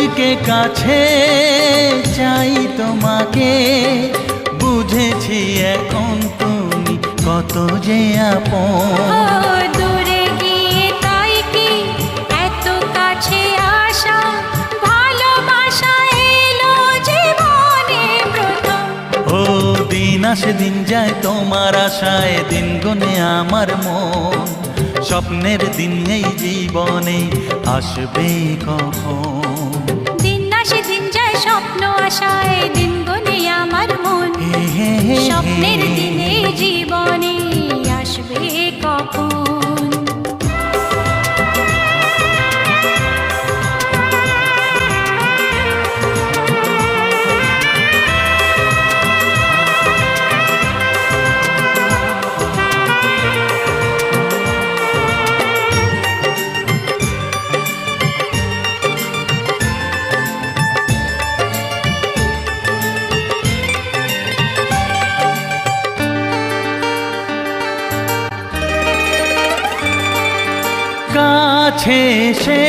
আজকে কাছে চাই তোমাকে, বুঝেছি এখন তুমি কত যে আপন। দূরে গিয়ে তাই কি এত কাছে আসা, ভালোবাসা এলো জীবনে প্রথম। ও দিন আসে দিন যায় তোমার আশায়, দিন গুনে আমার মন। স্বপ্নের দিন এই জীবনে আসবে কখন? দিন আসে দিন যায় স্বপ্ন আশায়, দিন গুনে আমার মন। স্বপ্নের দিনে জীবনে আসবে কখন? কাছে এসে